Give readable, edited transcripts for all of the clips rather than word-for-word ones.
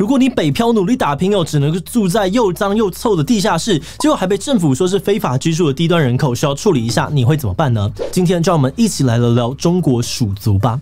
如果你北漂努力打拼只能住在又脏又臭的地下室，结果还被政府说是非法居住的低端人口，需要处理一下，你会怎么办呢？今天就让我们一起来聊聊中国鼠族吧。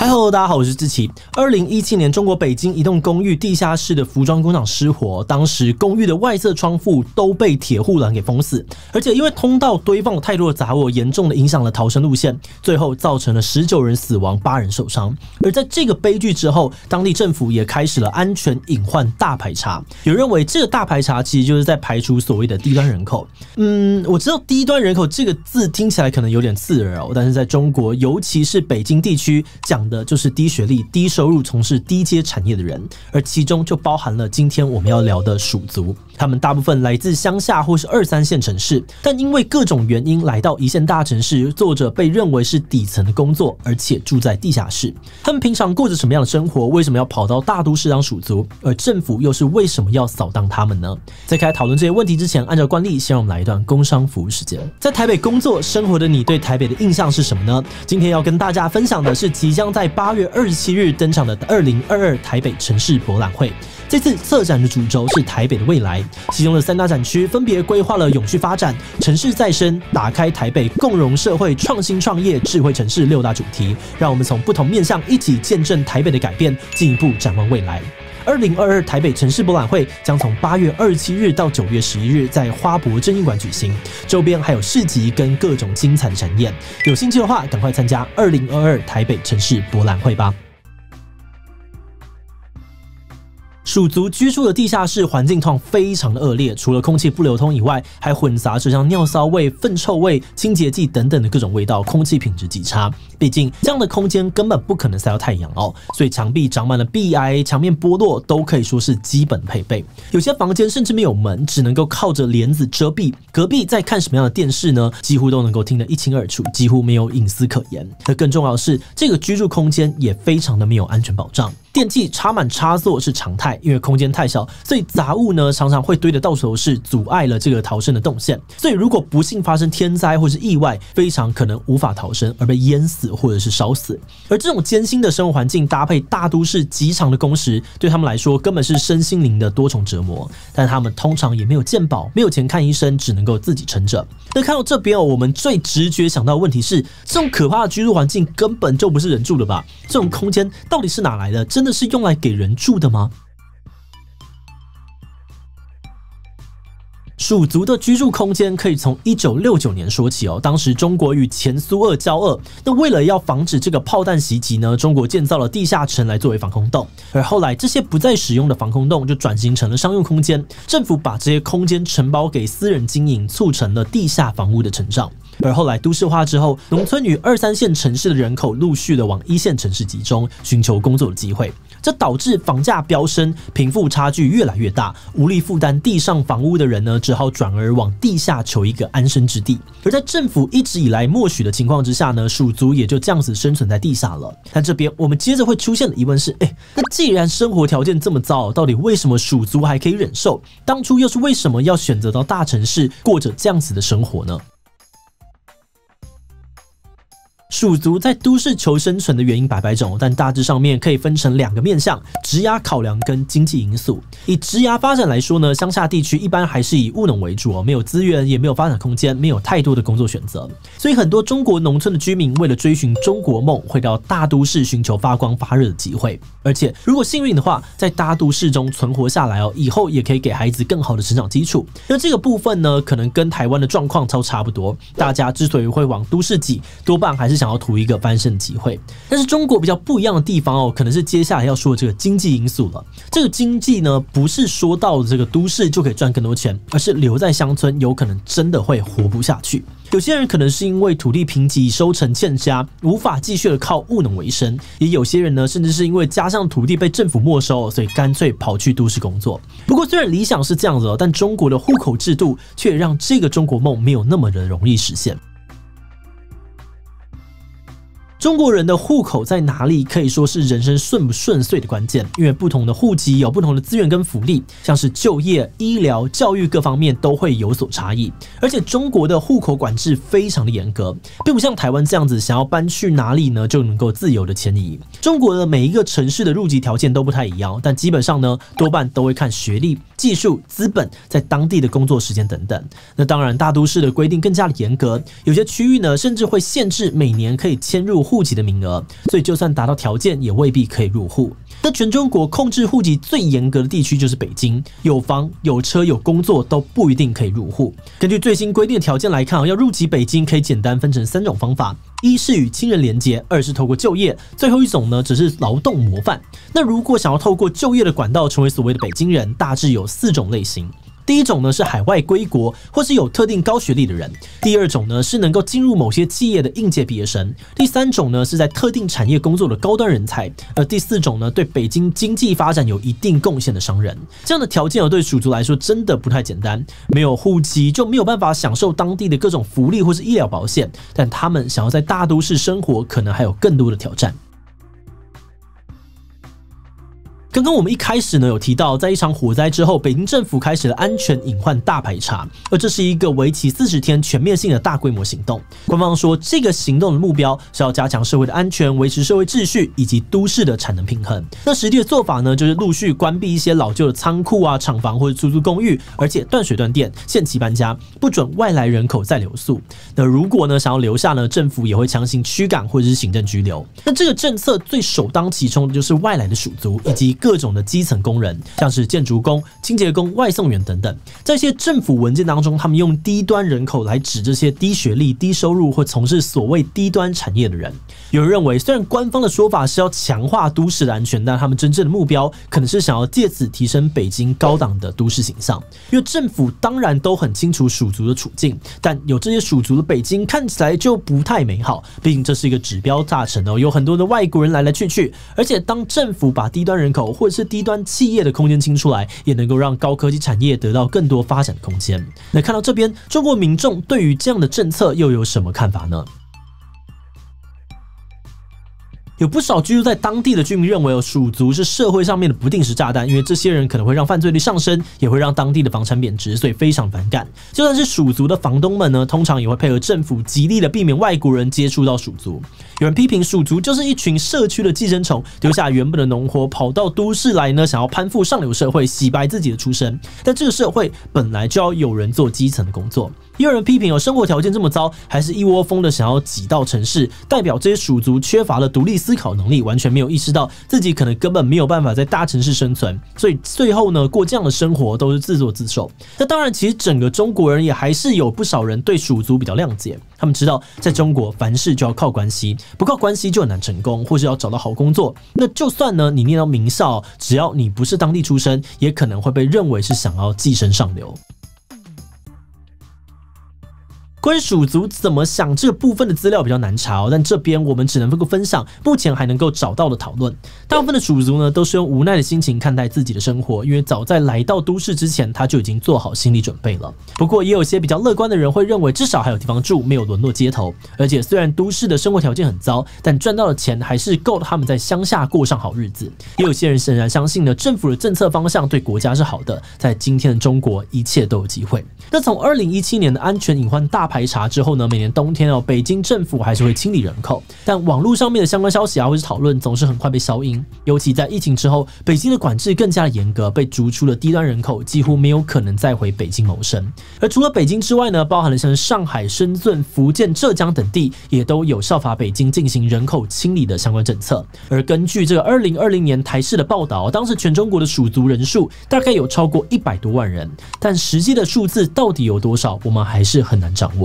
Hello， 大家好，我是志祺。2017年，中国北京一栋公寓地下室的服装工厂失火，当时公寓的外侧窗户都被铁护栏给封死，而且因为通道堆放了太多的杂物，严重的影响了逃生路线，最后造成了19人死亡，8人受伤。而在这个悲剧之后，当地政府也开始了安全隐患大排查。有认为这个大排查其实就是在排除所谓的低端人口。我知道低端人口这个字听起来可能有点刺耳但是在中国，尤其是北京地区讲的就是低学历、低收入、从事低阶产业的人，而其中就包含了今天我们要聊的鼠族。他们大部分来自乡下或是2、3线城市，但因为各种原因来到1线大城市，做着被认为是底层的工作，而且住在地下室。他们平常过着什么样的生活？为什么要跑到大都市当鼠族？而政府又是为什么要扫荡他们呢？在开始讨论这些问题之前，按照惯例，先让我们来一段工商服务时间。在台北工作生活的你，对台北的印象是什么呢？今天要跟大家分享的是即将在8月27日登场的2022台北城市博览会。这次策展的主轴是台北的未来，其中的3大展区分别规划了永续发展、城市再生、打开台北、共融社会、创新创业、智慧城市6大主题，让我们从不同面向一起见证台北的改变，进一步展望未来。2022台北城市博览会将从8月27日到9月11日在花博正义馆举行，周边还有市集跟各种精彩的展演。有兴趣的话，赶快参加2022台北城市博览会吧。鼠族居住的地下室环境非常的恶劣，除了空气不流通以外，还混杂着像尿骚味、粪臭味、清洁剂等等的各种味道，空气品质极差。毕竟这样的空间根本不可能晒到太阳所以墙壁长满了壁癌、墙面剥落都可以说是基本配备。有些房间甚至没有门，只能够靠着帘子遮蔽。隔壁在看什么样的电视呢？几乎都能够听得一清二楚，几乎没有隐私可言。而更重要的是，这个居住空间也非常的没有安全保障。电器插满插座是常态，因为空间太小，所以杂物呢常常会堆得到处都是，阻碍了这个逃生的动线。所以如果不幸发生天灾或是意外，非常可能无法逃生而被淹死或者是烧死。而这种艰辛的生活环境搭配大都市极长的工时，对他们来说根本是身心灵的多重折磨。但他们通常也没有健保，没有钱看医生，只能够自己撑着。那看到这边我们最直觉想到的问题是，这种可怕的居住环境根本就不是人住的吧？这种空间到底是哪来的？真的是用来给人住的吗？鼠族的居住空间可以从1969年说起当时中国与前苏俄交恶，那为了要防止这个炮弹袭击呢，中国建造了地下城来作为防空洞，而后来这些不再使用的防空洞就转型成了商用空间，政府把这些空间承包给私人经营，促成了地下房屋的成长。而后来都市化之后，农村与2、3线城市的人口陆续的往1线城市集中，寻求工作的机会，这导致房价飙升，贫富差距越来越大，无力负担地上房屋的人呢，只好转而往地下求一个安身之地。而在政府一直以来默许的情况之下呢，鼠族也就这样子生存在地下了。但这边我们接着会出现的疑问是，那既然生活条件这么糟，到底为什么鼠族还可以忍受？当初又是为什么要选择到大城市过着这样子的生活呢？鼠族在都市求生存的原因百百种，但大致上面可以分成2个面向：职涯考量跟经济因素。以职涯发展来说呢，乡下地区一般还是以务农为主没有资源，也没有发展空间，没有太多的工作选择，所以很多中国农村的居民为了追寻中国梦，会到大都市寻求发光发热的机会。而且如果幸运的话，在大都市中存活下来以后也可以给孩子更好的成长基础。那这个部分呢，可能跟台湾的状况差不多。大家之所以会往都市挤，多半还是想要图一个翻身的机会。但是中国比较不一样的地方可能是接下来要说的这个经济因素了。这个经济呢，不是说到了这个都市就可以赚更多钱，而是留在乡村有可能真的会活不下去。有些人可能是因为土地贫瘠、收成欠佳，无法继续的靠务农为生；也有些人呢，甚至是因为家乡土地被政府没收，所以干脆跑去都市工作。不过，虽然理想是这样子但中国的户口制度却让这个中国梦没有那么的容易实现。中国人的户口在哪里，可以说是人生顺不顺遂的关键，因为不同的户籍有不同的资源跟福利，像是就业、医疗、教育各方面都会有所差异。而且中国的户口管制非常的严格，并不像台湾这样子，想要搬去哪里呢就能够自由的迁移。中国的每一个城市的入籍条件都不太一样，但基本上呢，多半都会看学历、技术、资本，在当地的工作时间等等。那当然，大都市的规定更加的严格，有些区域呢，甚至会限制每年可以迁入户籍的名额，所以就算达到条件，也未必可以入户。那全中国控制户籍最严格的地区就是北京，有房、有车、有工作都不一定可以入户。根据最新规定的条件来看，要入籍北京可以简单分成3种方法：一是与亲人连结，二是透过就业，最后一种呢只是劳动模范。那如果想要透过就业的管道成为所谓的北京人，大致有4种类型。第一种呢是海外归国或是有特定高学历的人，第二种呢是能够进入某些企业的应届毕业生，第三种呢是在特定产业工作的高端人才，而第4种呢对北京经济发展有一定贡献的商人。这样的条件对属族来说真的不太简单，没有户籍就没有办法享受当地的各种福利或是医疗保险，但他们想要在大都市生活，可能还有更多的挑战。刚刚我们一开始呢有提到，在一场火灾之后，北京政府开始了安全隐患大排查，而这是一个为期40天全面性的大规模行动。官方说，这个行动的目标是要加强社会的安全，维持社会秩序以及都市的产能平衡。那实际的做法呢，就是陆续关闭一些老旧的仓库啊、厂房或者出租公寓，而且断水断电，限期搬家，不准外来人口再留宿。那如果呢想要留下呢，政府也会强行驱赶或者是行政拘留。那这个政策最首当其冲的就是外来的属族以及各种的基层工人，像是建筑工、清洁工、外送员等等。在一些政府文件当中，他们用低端人口来指这些低学历、低收入或从事所谓低端产业的人。有人认为，虽然官方的说法是要强化都市的安全，但他们真正的目标可能是想要借此提升北京高档的都市形象。因为政府当然都很清楚属族的处境，但有这些属族的北京看起来就不太美好。毕竟这是一个指标大城哦，有很多的外国人来来去去，而且当政府把低端人口或者是低端企业的空间清出来，也能够让高科技产业得到更多发展的空间。那看到这边，中国民众对于这样的政策又有什么看法呢？有不少居住在当地的居民认为，属族是社会上面的不定时炸弹，因为这些人可能会让犯罪率上升，也会让当地的房产贬值，所以非常反感。就算是属族的房东们呢，通常也会配合政府，极力的避免外国人接触到属族。有人批评属族就是一群社区的寄生虫，丢下原本的农活，跑到都市来呢，想要攀附上流社会，洗白自己的出身。但这个社会本来就要有人做基层的工作。也有人批评生活条件这么糟，还是一窝蜂的想要挤到城市，代表这些属族缺乏了独立思考能力，完全没有意识到自己可能根本没有办法在大城市生存，所以最后呢，过这样的生活都是自作自受。那当然，其实整个中国人也还是有不少人对属族比较谅解，他们知道在中国凡事就要靠关系，不靠关系就很难成功，或是要找到好工作。那就算呢你念到名校，只要你不是当地出身，也可能会被认为是想要寄生上流。关于属族怎么想这个部分的资料比较难查但这边我们只能分享目前还能够找到的讨论。大部分的属族呢，都是用无奈的心情看待自己的生活，因为早在来到都市之前，他就已经做好心理准备了。不过，也有些比较乐观的人会认为，至少还有地方住，没有沦落街头。而且，虽然都市的生活条件很糟，但赚到的钱还是够他们在乡下过上好日子。也有些人仍然相信呢，政府的政策方向对国家是好的，在今天的中国，一切都有机会。那从2017年的安全隐患大排查之后呢，每年冬天北京政府还是会清理人口，但网络上面的相关消息或是讨论总是很快被消音。尤其在疫情之后，北京的管制更加的严格，被逐出了低端人口几乎没有可能再回北京谋生。而除了北京之外呢，包含了像上海、深圳、福建、浙江等地，也都有效法北京进行人口清理的相关政策。而根据这个2020年台视的报道，当时全中国的属族人数大概有超过100多万人，但实际的数字到底有多少，我们还是很难掌握。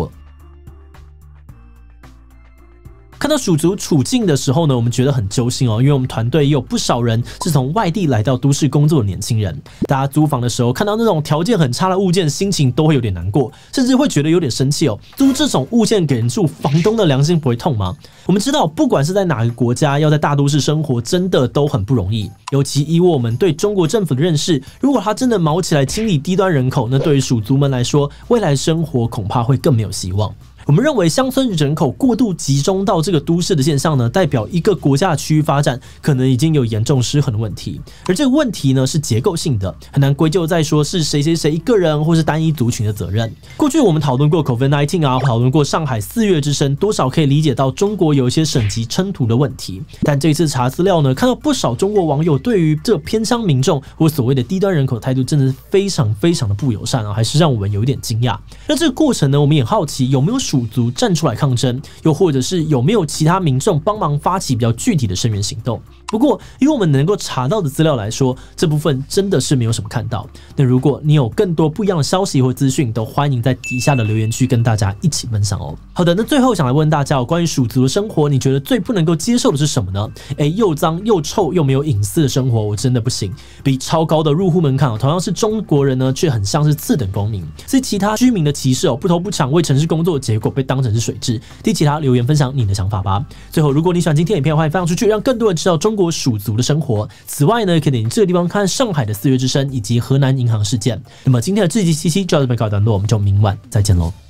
看到属族处境的时候呢，我们觉得很揪心因为我们团队也有不少人是从外地来到都市工作的年轻人。大家租房的时候看到那种条件很差的物件，心情都会有点难过，甚至会觉得有点生气租这种物件给人住，房东的良心不会痛吗？我们知道，不管是在哪个国家，要在大都市生活，真的都很不容易。尤其以我们对中国政府的认识，如果他真的毛起来清理低端人口，那对于属族们来说，未来生活恐怕会更没有希望。我们认为乡村人口过度集中到这个都市的现象呢，代表一个国家的区域发展可能已经有严重失衡的问题，而这个问题呢是结构性的，很难归咎在说是谁一个人或是单一族群的责任。过去我们讨论过 COVID-19 啊，讨论过上海4月之声，多少可以理解到中国有一些省级冲突的问题。但这次查资料呢，看到不少中国网友对于这偏乡民众或所谓的低端人口态度，真的是非常的不友善啊，还是让我们有一点惊讶。那这个过程呢，我们也好奇有没有蜀族站出来抗争，又或者是有没有其他民众帮忙发起比较具体的声援行动。不过，以我们能够查到的资料来说，这部分真的是没有什么看到。那如果你有更多不一样的消息或资讯，都欢迎在底下的留言区跟大家一起分享哦。好的，那最后想来问大家，关于蜀族的生活，你觉得最不能够接受的是什么呢？又脏又臭又没有隐私的生活，我真的不行。比超高的入户门槛，同样是中国人呢，却很像是次等公民，是其他居民的歧视不偷不抢为城市工作，结果被当成是水蛭。替其他留言分享你的想法吧。最后，如果你喜欢今天的影片，欢迎分享出去，让更多人知道中国蜀族的生活。此外呢，可以点这个地方看上海的4月之声以及河南银行事件。那么今天的这集7就到这边告一段落，我们就明晚再见喽。